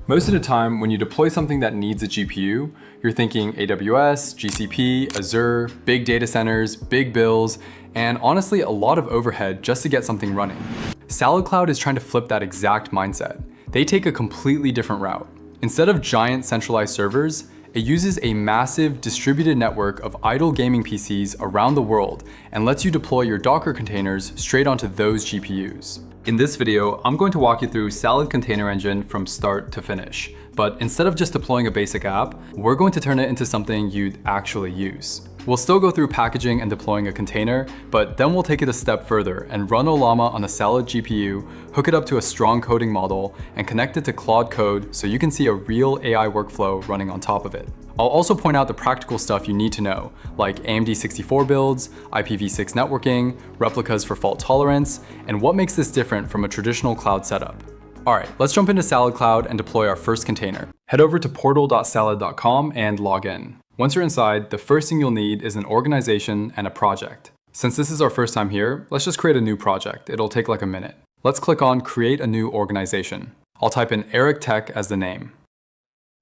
Most of the time, when you deploy something that needs a GPU, you're thinking AWS, GCP, Azure, big data centers, big bills, and honestly, a lot of overhead just to get something running. SaladCloud is trying to flip that exact mindset. They take a completely different route. Instead of giant centralized servers, it uses a massive distributed network of idle gaming PCs around the world and lets you deploy your Docker containers straight onto those GPUs. In this video, I'm going to walk you through Salad Container Engine from start to finish. But instead of just deploying a basic app, we're going to turn it into something you'd actually use. We'll still go through packaging and deploying a container, but then we'll take it a step further and run Ollama on a Salad GPU, hook it up to a strong coding model, and connect it to Claude Code so you can see a real AI workflow running on top of it. I'll also point out the practical stuff you need to know, like AMD 64 builds, IPv6 networking, replicas for fault tolerance, and what makes this different from a traditional cloud setup. Alright, let's jump into SaladCloud and deploy our first container. Head over to portal.salad.com and log in. Once you're inside, the first thing you'll need is an organization and a project. Since this is our first time here, let's just create a new project. It'll take like a minute. Let's click on Create a New Organization. I'll type in Eric Tech as the name.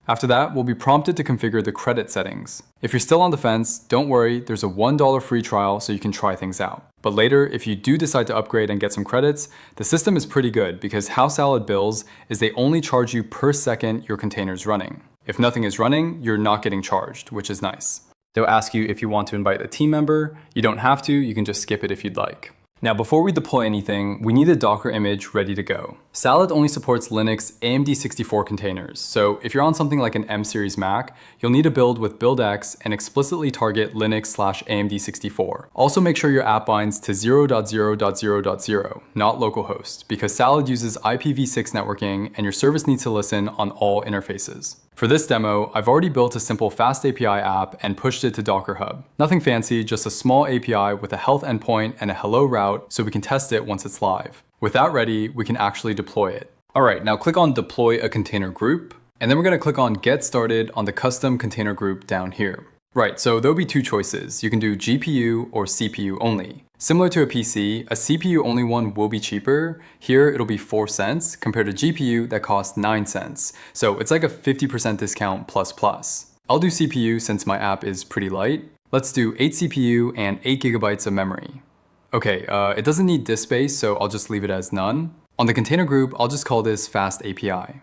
After that, we'll be prompted to configure the credit settings. If you're still on the fence, don't worry, there's a $1 free trial so you can try things out. But later, if you do decide to upgrade and get some credits, the system is pretty good because how Salad bills is they only charge you per second your container's running. If nothing is running, you're not getting charged, which is nice. They'll ask you if you want to invite a team member. You don't have to, you can just skip it if you'd like. Now, before we deploy anything, we need a Docker image ready to go. Salad only supports Linux AMD 64 containers, so if you're on something like an M series Mac, you'll need a build with BuildX and explicitly target Linux/AMD 64. Also make sure your app binds to 0.0.0.0, not localhost, because Salad uses IPv6 networking and your service needs to listen on all interfaces. For this demo, I've already built a simple Fast API app and pushed it to Docker Hub. Nothing fancy, just a small API with a health endpoint and a hello route so we can test it once it's live. With that ready, we can actually deploy it. All right, now click on Deploy a Container Group, and then we're gonna click on Get Started on the custom container group down here. Right, so there'll be two choices. You can do GPU or CPU only. Similar to a PC, a CPU only one will be cheaper. Here it'll be 4 cents compared to GPU that costs 9 cents. So it's like a 50% discount plus. I'll do CPU since my app is pretty light. Let's do 8 CPU and 8 gigabytes of memory. Okay, it doesn't need disk space, so I'll just leave it as none. On the container group, I'll just call this Fast API.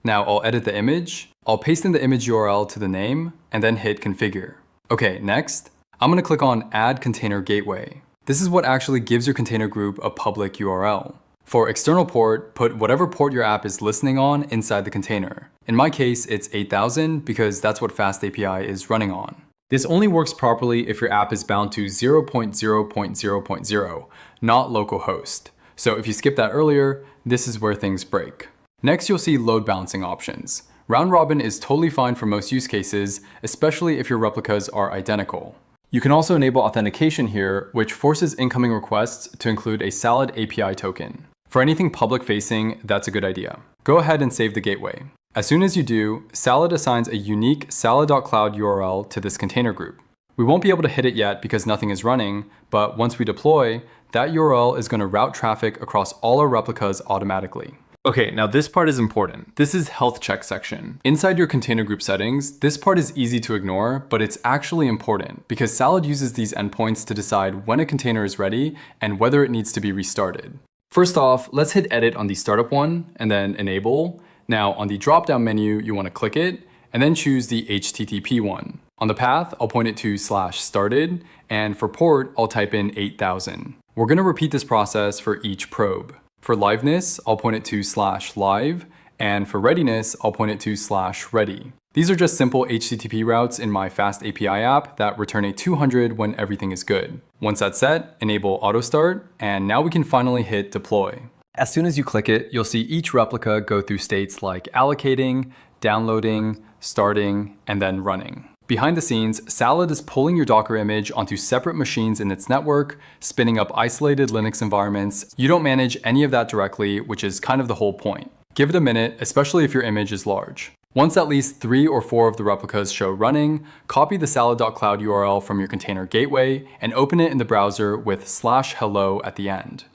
Now I'll edit the image. I'll paste in the image URL to the name and then hit configure. Okay, next, I'm gonna click on Add Container Gateway. This is what actually gives your container group a public URL. For external port, put whatever port your app is listening on inside the container. In my case, it's 8000 because that's what Fast API is running on. This only works properly if your app is bound to 0.0.0.0, not localhost. So if you skip that earlier, this is where things break. Next, you'll see load balancing options. Round robin is totally fine for most use cases, especially if your replicas are identical. You can also enable authentication here, which forces incoming requests to include a Salad API token. For anything public-facing, that's a good idea. Go ahead and save the gateway. As soon as you do, Salad assigns a unique salad.cloud URL to this container group. We won't be able to hit it yet because nothing is running, but once we deploy, that URL is going to route traffic across all our replicas automatically. Okay, now this part is important. This is health check section. Inside your container group settings, this part is easy to ignore, but it's actually important because Salad uses these endpoints to decide when a container is ready and whether it needs to be restarted. First off, let's hit edit on the startup one and then enable. Now on the drop-down menu, you want to click it and then choose the HTTP one. On the path, I'll point it to /started, and for port, I'll type in 8000. We're going to repeat this process for each probe. For liveness, I'll point it to /live, and for readiness, I'll point it to /ready. These are just simple HTTP routes in my Fast API app that return a 200 when everything is good. Once that's set, enable auto start, and now we can finally hit deploy. As soon as you click it, you'll see each replica go through states like allocating, downloading, starting, and then running. Behind the scenes, Salad is pulling your Docker image onto separate machines in its network, spinning up isolated Linux environments. You don't manage any of that directly, which is kind of the whole point. Give it a minute, especially if your image is large. Once at least 3 or 4 of the replicas show running, copy the salad.cloud URL from your container gateway and open it in the browser with /hello at the end.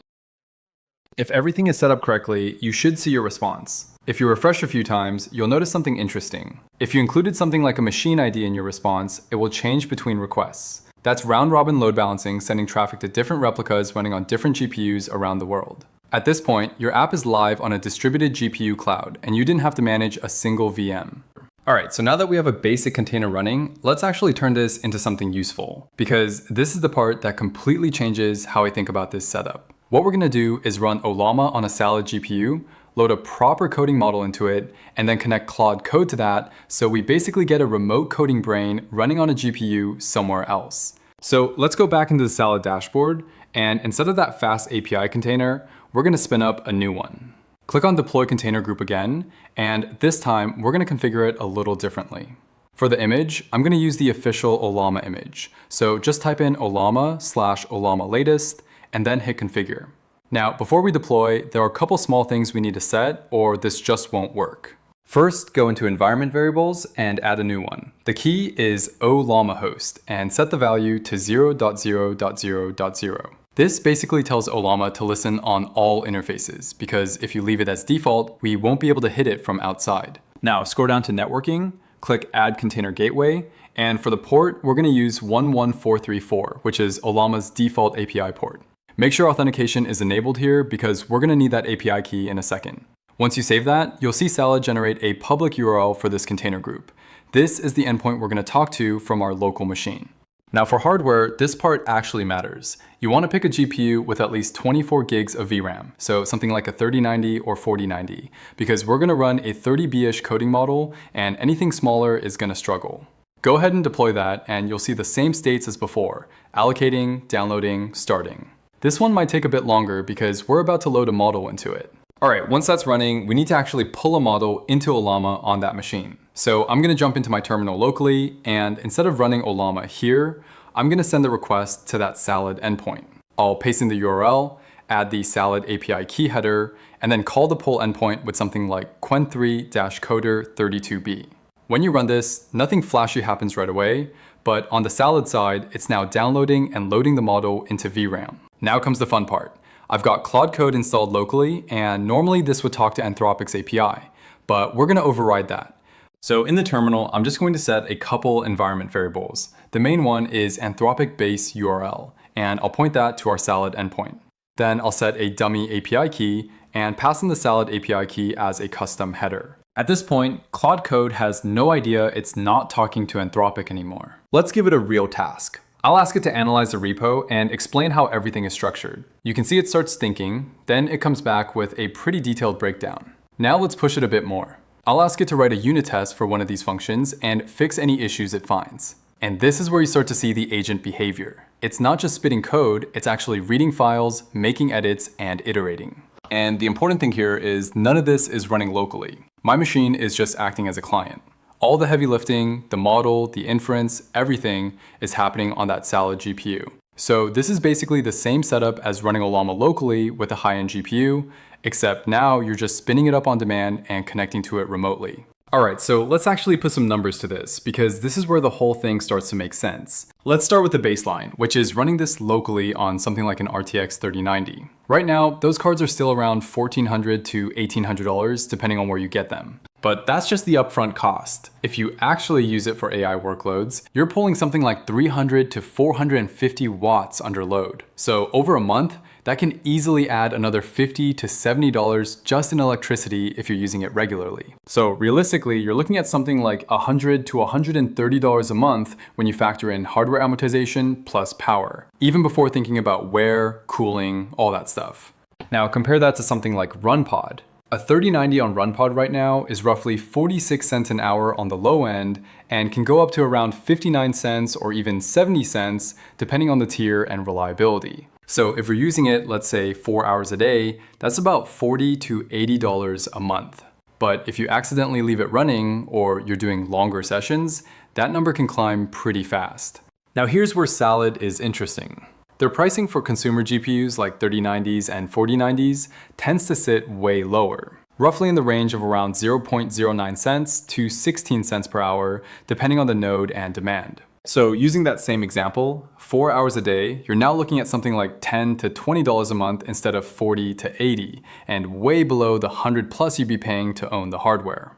If everything is set up correctly, you should see your response. If you refresh a few times, you'll notice something interesting. If you included something like a machine ID in your response, it will change between requests. That's round-robin load balancing, sending traffic to different replicas running on different GPUs around the world. At this point, your app is live on a distributed GPU cloud, and you didn't have to manage a single VM. Alright, so now that we have a basic container running, let's actually turn this into something useful, because this is the part that completely changes how I think about this setup. What we're going to do is run Ollama on a Salad GPU, load a proper coding model into it, and then connect Claude Code to that, so we basically get a remote coding brain running on a GPU somewhere else. So let's go back into the Salad dashboard, and instead of that fast API container, we're going to spin up a new one. Click on Deploy Container Group again, and this time we're going to configure it a little differently. For the image, I'm going to use the official Ollama image. So just type in Ollama/Ollama latest, and then hit configure. Now, before we deploy, there are a couple small things we need to set, or this just won't work. First, go into environment variables and add a new one. The key is Ollama host, and set the value to 0.0.0.0. This basically tells Ollama to listen on all interfaces, because if you leave it as default, we won't be able to hit it from outside. Now, scroll down to networking, click Add Container Gateway, and for the port, we're going to use 11434, which is Ollama's default API port. Make sure authentication is enabled here because we're going to need that API key in a second. Once you save that, you'll see Salad generate a public URL for this container group. This is the endpoint we're going to talk to from our local machine. Now for hardware, this part actually matters. You want to pick a GPU with at least 24 gigs of VRAM, so something like a 3090 or 4090, because we're going to run a 30B-ish coding model, and anything smaller is going to struggle. Go ahead and deploy that, and you'll see the same states as before: allocating, downloading, starting. This one might take a bit longer because we're about to load a model into it. Alright, once that's running, we need to actually pull a model into Ollama on that machine. So I'm going to jump into my terminal locally, and instead of running Ollama here, I'm going to send the request to that Salad endpoint. I'll paste in the URL, add the Salad API key header, and then call the pull endpoint with something like quen3-coder32b. When you run this, nothing flashy happens right away, but on the Salad side, it's now downloading and loading the model into VRAM. Now comes the fun part. I've got Claude Code installed locally, and normally this would talk to Anthropic's API, but we're going to override that. So in the terminal, I'm just going to set a couple environment variables. The main one is Anthropic base URL, and I'll point that to our Salad endpoint. Then I'll set a dummy API key and pass in the Salad API key as a custom header. At this point, Claude Code has no idea it's not talking to Anthropic anymore. Let's give it a real task. I'll ask it to analyze the repo and explain how everything is structured. You can see it starts thinking, then it comes back with a pretty detailed breakdown. Now let's push it a bit more. I'll ask it to write a unit test for one of these functions and fix any issues it finds. And this is where you start to see the agent behavior. It's not just spitting code, it's actually reading files, making edits, and iterating. And the important thing here is none of this is running locally. My machine is just acting as a client. All the heavy lifting, the model, the inference, everything is happening on that Salad GPU. So this is basically the same setup as running Ollama locally with a high-end GPU, except now you're just spinning it up on demand and connecting to it remotely. Alright, so let's actually put some numbers to this, because this is where the whole thing starts to make sense. Let's start with the baseline, which is running this locally on something like an RTX 3090. Right now, those cards are still around $1,400 to $1,800 depending on where you get them. But that's just the upfront cost. If you actually use it for AI workloads, you're pulling something like 300 to 450 watts under load. So over a month, that can easily add another $50 to $70 just in electricity if you're using it regularly. So realistically, you're looking at something like $100 to $130 a month when you factor in hardware amortization plus power, even before thinking about wear, cooling, all that stuff. Now compare that to something like RunPod. A 3090 on RunPod right now is roughly 46 cents an hour on the low end and can go up to around 59 cents or even 70 cents depending on the tier and reliability. So if you're using it, let's say 4 hours a day, that's about $40 to $80 a month. But if you accidentally leave it running or you're doing longer sessions, that number can climb pretty fast. Now here's where Salad is interesting. Their pricing for consumer GPUs like 3090s and 4090s tends to sit way lower, roughly in the range of around 0.09 cents to 16 cents per hour, depending on the node and demand. So using that same example, 4 hours a day, you're now looking at something like $10 to $20 a month instead of $40 to $80, and way below the $100+ you'd be paying to own the hardware.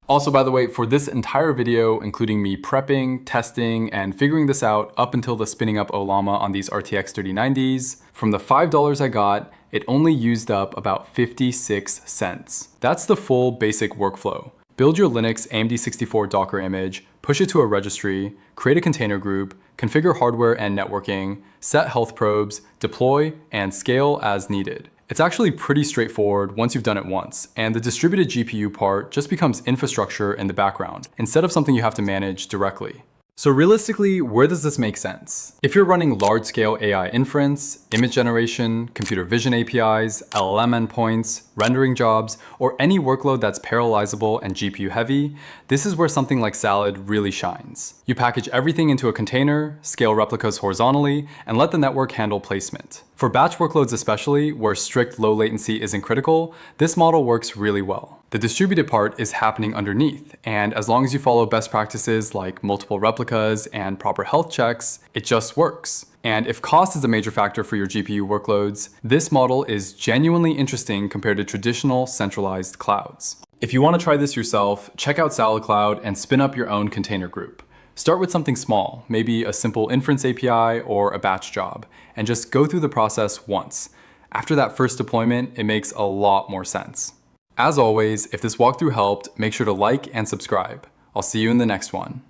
Also, by the way, for this entire video, including me prepping, testing, and figuring this out up until the spinning up Olama on these RTX 3090s, from the $5 I got, it only used up about 56 cents. That's the full basic workflow. Build your Linux AMD 64 Docker image, push it to a registry, create a container group, configure hardware and networking, set health probes, deploy, and scale as needed. It's actually pretty straightforward once you've done it once, and the distributed GPU part just becomes infrastructure in the background, instead of something you have to manage directly. So realistically, where does this make sense? If you're running large-scale AI inference, image generation, computer vision APIs, LLM endpoints, rendering jobs, or any workload that's parallelizable and GPU heavy, this is where something like Salad really shines. You package everything into a container, scale replicas horizontally, and let the network handle placement. For batch workloads especially, where strict low latency isn't critical, this model works really well. The distributed part is happening underneath, and as long as you follow best practices like multiple replicas and proper health checks, it just works. And if cost is a major factor for your GPU workloads, this model is genuinely interesting compared to traditional centralized clouds. If you want to try this yourself, check out SaladCloud and spin up your own container group. Start with something small, maybe a simple inference API or a batch job, and just go through the process once. After that first deployment, it makes a lot more sense. As always, if this walkthrough helped, make sure to like and subscribe. I'll see you in the next one.